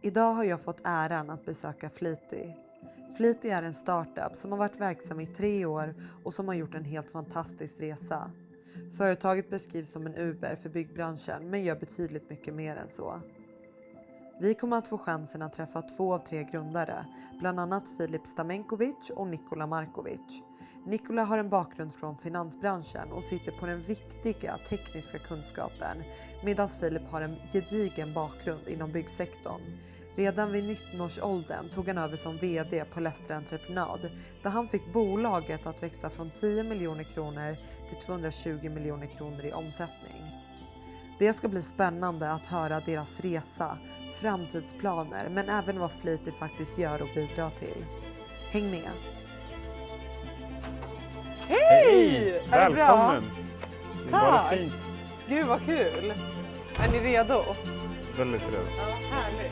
Idag har jag fått äran att besöka Fleety. Fleety är en startup som har varit verksam i 3 år och som har gjort en helt fantastisk resa. Företaget beskrivs som en Uber för byggbranschen men gör betydligt mycket mer än så. Vi kommer att få chansen att träffa 2 av 3 grundare, bland annat Filip Stamenkovic och Nikola Markovic. Nikola har en bakgrund från finansbranschen och sitter på den viktiga tekniska kunskapen, medan Filip har en gedigen bakgrund inom byggsektorn. Redan vid 19-årsåldern tog han över som vd på Lestra Entreprenad, där han fick bolaget att växa från 10 miljoner kronor till 220 miljoner kronor i omsättning. Det ska bli spännande att höra deras resa, framtidsplaner, men även vad Fleety faktiskt gör och bidrar till. Häng med! Hej! Är det bra? Välkommen! Det är bara Tack! fint. Gud vad kul! Är ni redo? Väldigt redo. Ja, härligt.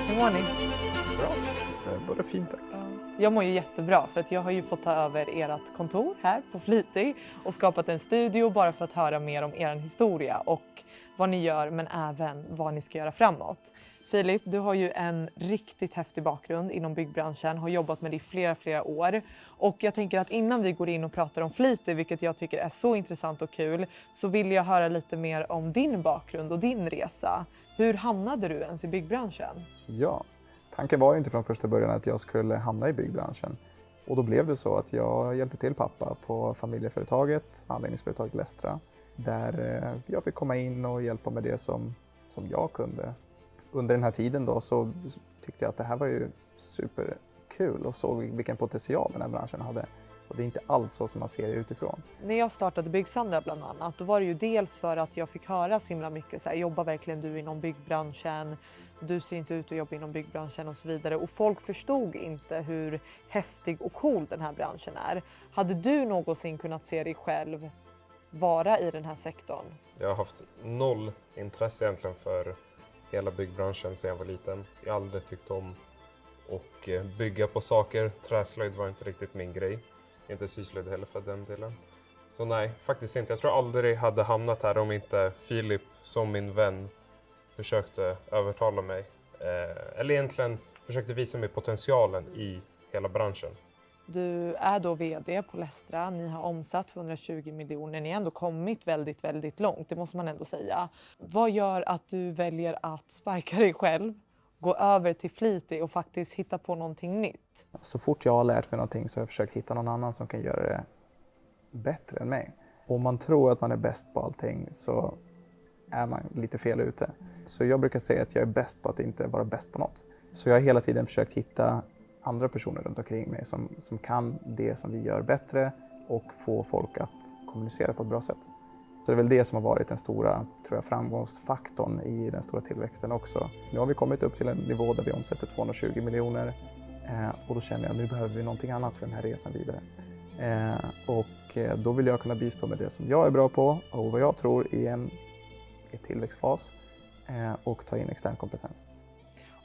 Hur mår ni? Bra. Bara fint tack. Jag mår ju jättebra för att jag har ju fått ta över ert kontor här på Fleety och skapat en studio bara för att höra mer om er historia och vad ni gör men även vad ni ska göra framåt. Filip, du har ju en riktigt häftig bakgrund inom byggbranschen, har jobbat med det i flera år. Och jag tänker att innan vi går in och pratar om Fleety, vilket jag tycker är så intressant och kul, så vill jag höra lite mer om din bakgrund och din resa. Hur hamnade du ens i byggbranschen? Ja, tanken var ju inte från första början att jag skulle hamna i byggbranschen. Och då blev det så att jag hjälpte till pappa på familjeföretaget, anläggningsföretaget Lestra. Där jag fick komma in och hjälpa med det som jag kunde. Under den här tiden då så tyckte jag att det här var ju superkul och såg vilken potential den här branschen hade. Och det är inte alls så som man ser det utifrån. När jag startade Byggsandra bland annat, då var det ju dels för att jag fick höra så himla mycket så här, jobbar verkligen du inom byggbranschen? Du ser inte ut att jobba inom byggbranschen och så vidare. Och folk förstod inte hur häftig och cool den här branschen är. Hade du någonsin kunnat se dig själv vara i den här sektorn? Jag har haft noll intresse egentligen för hela byggbranschen sedan jag var liten. Jag har aldrig tyckt om att bygga på saker. Träslöjd var inte riktigt min grej. Inte syslöjd heller för den delen. Så nej, faktiskt inte. Jag tror aldrig hade hamnat här om inte Filip som min vän försökte övertala mig. Eller egentligen försökte visa mig potentialen i hela branschen. Du är då vd på Lestra, ni har omsatt 220 miljoner, ni har ändå kommit väldigt långt, det måste man ändå säga. Vad gör att du väljer att sparka dig själv, gå över till Fleety och faktiskt hitta på någonting nytt? Så fort jag har lärt mig någonting så har jag försökt hitta någon annan som kan göra det bättre än mig. Om man tror att man är bäst på allting så är man lite fel ute. Så jag brukar säga att jag är bäst på att inte vara bäst på något. Så jag har hela tiden försökt hitta andra personer runt omkring mig som kan det som vi gör bättre och få folk att kommunicera på ett bra sätt. Så det är väl det som har varit den stora, tror jag, framgångsfaktorn i den stora tillväxten också. Nu har vi kommit upp till en nivå där vi omsätter 220 miljoner och då känner jag att nu behöver vi någonting annat för den här resan vidare. Och då vill jag kunna bistå med det som jag är bra på och vad jag tror är en tillväxtfas och ta in extern kompetens.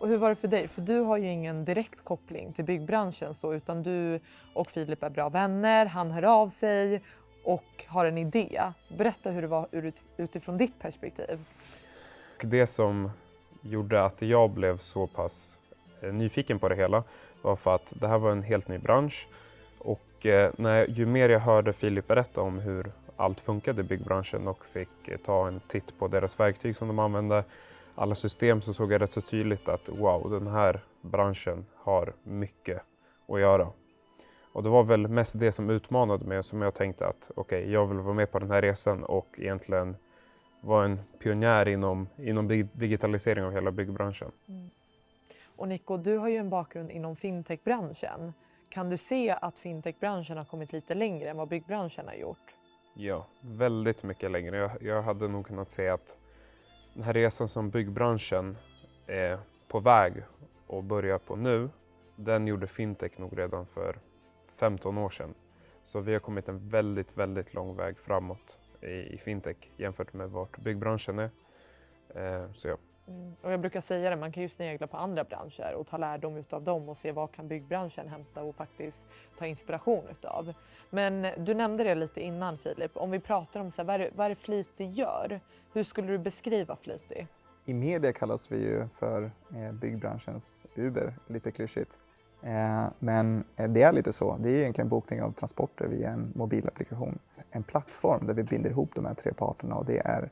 Och hur var det för dig? För du har ju ingen direkt koppling till byggbranschen så, utan du och Filip är bra vänner, han hör av sig och har en idé. Berätta hur det var utifrån ditt perspektiv. Det som gjorde att jag blev så pass nyfiken på det hela var för att det här var en helt ny bransch. Och ju mer jag hörde Filip berätta om hur allt funkade i byggbranschen och fick ta en titt på deras verktyg som de använde, alla system, så såg jag rätt så tydligt att wow, den här branschen har mycket att göra. Och det var väl mest det som utmanade mig och som jag tänkte att okej, jag vill vara med på den här resan och egentligen vara en pionjär inom digitalisering av hela byggbranschen. Mm. Och Nico, du har ju en bakgrund inom fintechbranschen. Kan du se att fintechbranschen har kommit lite längre än vad byggbranschen har gjort? Ja, väldigt mycket längre. Jag hade nog kunnat säga att den här resan som byggbranschen är på väg att börja på nu, den gjorde fintech nog redan för 15 år sedan. Så vi har kommit en väldigt lång väg framåt i fintech jämfört med vart byggbranschen är. Så ja. Och jag brukar säga det, man kan ju snegla på andra branscher och ta lärdom utav dem och se vad kan byggbranschen hämta och faktiskt ta inspiration utav. Men du nämnde det lite innan, Filip. Om vi pratar om så här, vad är det Fleetly gör? Hur skulle du beskriva Fleetly? I media kallas vi ju för byggbranschens Uber, lite klyschigt. Men det är lite så. Det är egentligen bokning av transporter via en mobilapplikation. En plattform där vi binder ihop de här tre parterna, och det är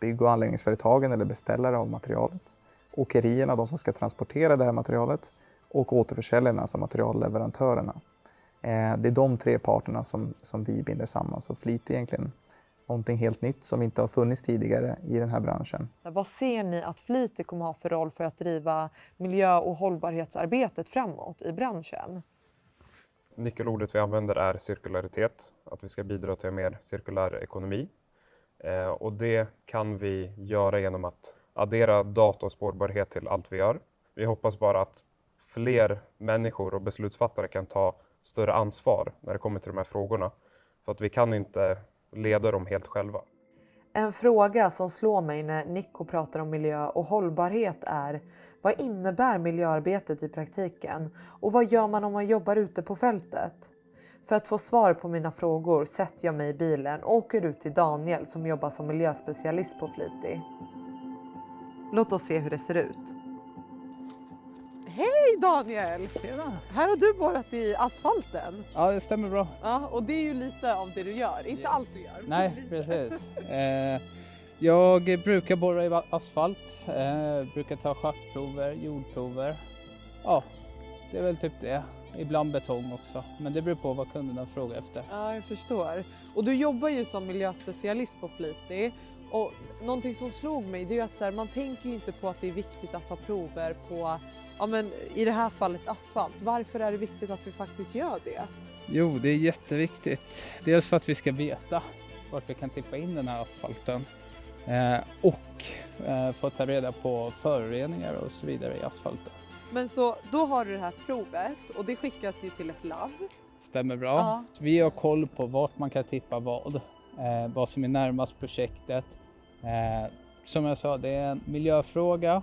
bygg- och anläggningsföretagen eller beställare av materialet, åkerierna, de som ska transportera det här materialet, och återförsäljarna, alltså materialleverantörerna. Det är de tre parterna som vi binder samman. Så Fleetly är egentligen någonting helt nytt som inte har funnits tidigare i den här branschen. Vad ser ni att Fleetly kommer ha för roll för att driva miljö- och hållbarhetsarbetet framåt i branschen? Nyckelordet vi använder är cirkularitet, att vi ska bidra till en mer cirkulär ekonomi. Och det kan vi göra genom att addera data och spårbarhet till allt vi gör. Vi hoppas bara att fler människor och beslutsfattare kan ta större ansvar när det kommer till de här frågorna. För att vi kan inte leda dem helt själva. En fråga som slår mig när Nico pratar om miljö och hållbarhet är: vad innebär miljöarbetet i praktiken? Och vad gör man om man jobbar ute på fältet? För att få svar på mina frågor sätter jag mig i bilen och åker ut till Daniel som jobbar som miljöspecialist på Fleetly. Låt oss se hur det ser ut. Hej Daniel! Tjena. Här har du borrat i asfalten. Ja, det stämmer bra. Ja, och det är ju lite av det du gör, inte allt du gör. Nej, precis. Jag brukar borra i asfalt, brukar ta schaktprover, jordprover. Ja, det är väl typ det. Ibland betong också, men det beror på vad kunderna frågar efter. Ja, jag förstår. Och du jobbar ju som miljöspecialist på Fleetly. Och någonting som slog mig, det är ju att så här, man tänker ju inte på att det är viktigt att ta prover på, ja men i det här fallet asfalt. Varför är det viktigt att vi faktiskt gör det? Jo, det är jätteviktigt. Dels för att vi ska veta vart vi kan tippa in den här asfalten. Och få ta reda på föroreningar och så vidare i asfalten. Men så då har du det här provet och det skickas ju till ett labb. Stämmer bra. Ja. Vi har koll på vart man kan tippa vad som är närmast projektet. Som jag sa, det är en miljöfråga.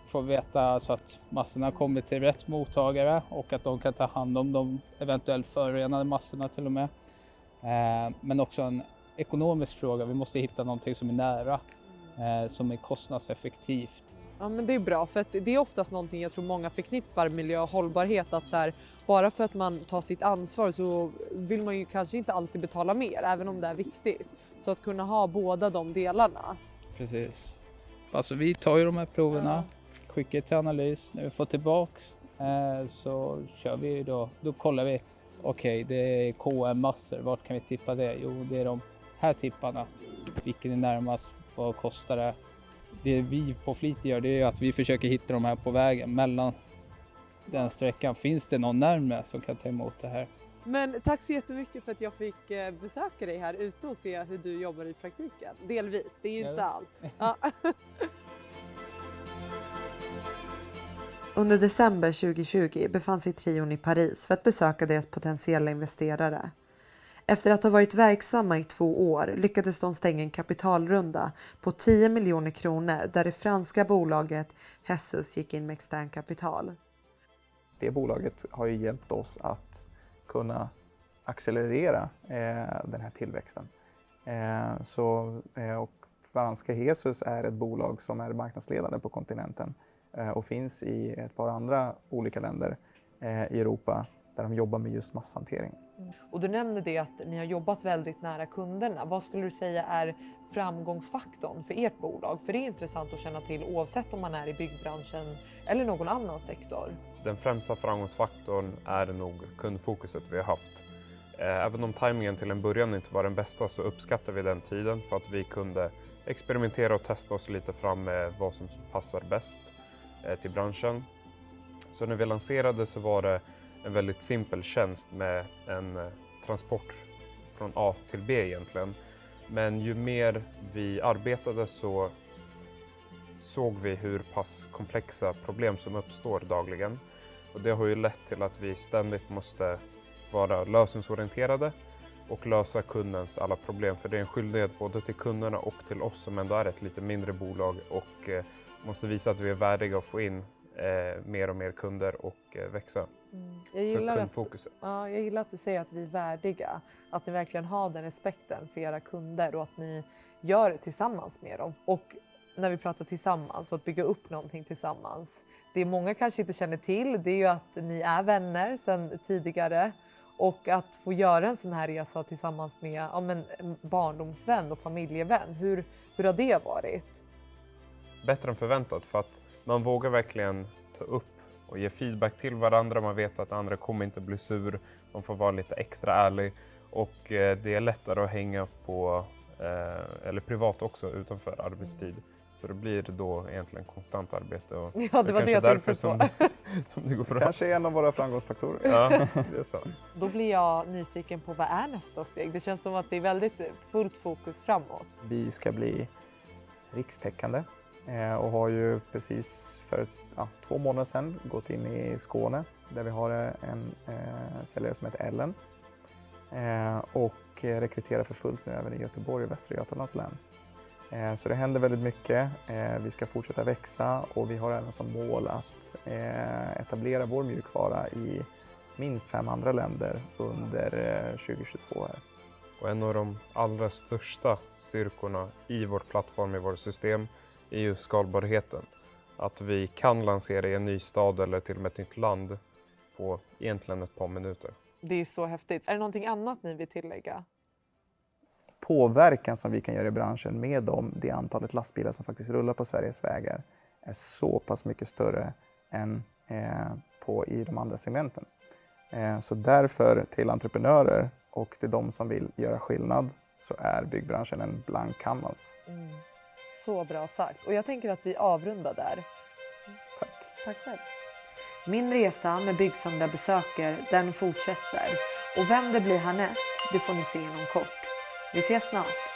Får veta så att massorna kommer till rätt mottagare och att de kan ta hand om de eventuellt förorenade massorna till och med. Men också en ekonomisk fråga. Vi måste hitta någonting som är nära, som är kostnadseffektivt. Ja men det är bra, för att det är oftast någonting jag tror många förknippar miljö och hållbarhet, att så här, bara för att man tar sitt ansvar så vill man ju kanske inte alltid betala mer, även om det är viktigt. Så att kunna ha båda de delarna. Precis. Alltså vi tar ju de här proverna, skickar till analys. När vi får tillbaks så kör vi då kollar vi. Okej, det är KM-massor, vart kan vi tippa det? Jo, det är de här tipparna. Vilken är närmast, vad kostar det? Det vi på Fleetly gör, det är att vi försöker hitta de här på vägen mellan den sträckan. Finns det någon närmare som kan ta emot det här? Men tack så jättemycket för att jag fick besöka dig här ute och se hur du jobbar i praktiken. Delvis, det är ju inte allt. Ja. Under december 2020 befann sig trion i Paris för att besöka deras potentiella investerare. Efter att ha varit verksamma i 2 år lyckades de stänga en kapitalrunda på 10 miljoner kronor där det franska bolaget Hessus gick in med extern kapital. Det bolaget har ju hjälpt oss att kunna accelerera den här tillväxten. Och franska Hessus är ett bolag som är marknadsledande på kontinenten och finns i ett par andra olika länder i Europa där de jobbar med just masshantering. Och du nämnde det att ni har jobbat väldigt nära kunderna. Vad skulle du säga är framgångsfaktorn för ert bolag? För det är intressant att känna till oavsett om man är i byggbranschen eller någon annan sektor. Den främsta framgångsfaktorn är nog kundfokuset vi har haft. Även om tajmingen till en början inte var den bästa så uppskattar vi den tiden för att vi kunde experimentera och testa oss lite fram med vad som passar bäst till branschen. Så när vi lanserade så var det en väldigt simpel tjänst med en transport från A till B egentligen. Men ju mer vi arbetade så såg vi hur pass komplexa problem som uppstår dagligen. Och det har ju lett till att vi ständigt måste vara lösningsorienterade och lösa kundens alla problem. För det är en skyldighet både till kunderna och till oss som ändå är ett lite mindre bolag och måste visa att vi är värdiga att få in mer och mer kunder och växa. Jag gillar Så kundfokuset. jag gillar att du säger att vi är värdiga. Att ni verkligen har den respekten för era kunder och att ni gör det tillsammans med dem. Och när vi pratar tillsammans och att bygga upp någonting tillsammans. Det många kanske inte känner till, det är ju att ni är vänner sedan tidigare. Och att få göra en sån här resa tillsammans med en barndomsvän och familjevän. Hur har det varit? Bättre än förväntat, för att man vågar verkligen ta upp och ge feedback till varandra. Man vet att andra kommer inte bli sur. Man får vara lite extra ärlig. Och det är lättare att hänga på, eller privat också, utanför arbetstid. Så det blir då egentligen konstant arbete. Och Ja, det var det jag tänkte på. Som det går bra. Kanske är en av våra framgångsfaktorer. Ja, det är sant. Då blir jag nyfiken på vad är nästa steg? Det känns som att det är väldigt fullt fokus framåt. Vi ska bli rikstäckande och har ju precis för 2 månader sedan gått in i Skåne där vi har en säljare som heter Ellen och rekryterar för fullt nu även i Göteborg och Västra Götalands län. Så det händer väldigt mycket. Vi ska fortsätta växa och vi har även som mål att etablera vår mjukvara i minst 5 andra länder under 2022 här. Och en av de allra största styrkorna i vår plattform, i vårt system, är ju skalbarheten. Att vi kan lansera i en ny stad eller till och med ett nytt land på egentligen ett par minuter. Det är så häftigt. Är det någonting annat ni vill tillägga? Påverkan som vi kan göra i branschen med det antalet lastbilar som faktiskt rullar på Sveriges vägar är så pass mycket större än i de andra segmenten. Så därför till entreprenörer och till de som vill göra skillnad så är byggbranschen en blank canvas. Så bra sagt. Och jag tänker att vi avrundar där. Tack. Tack själv. Min resa med Byggsamla besöker, den fortsätter. Och vem det blir härnäst, det får ni se inom kort. Vi ses snart.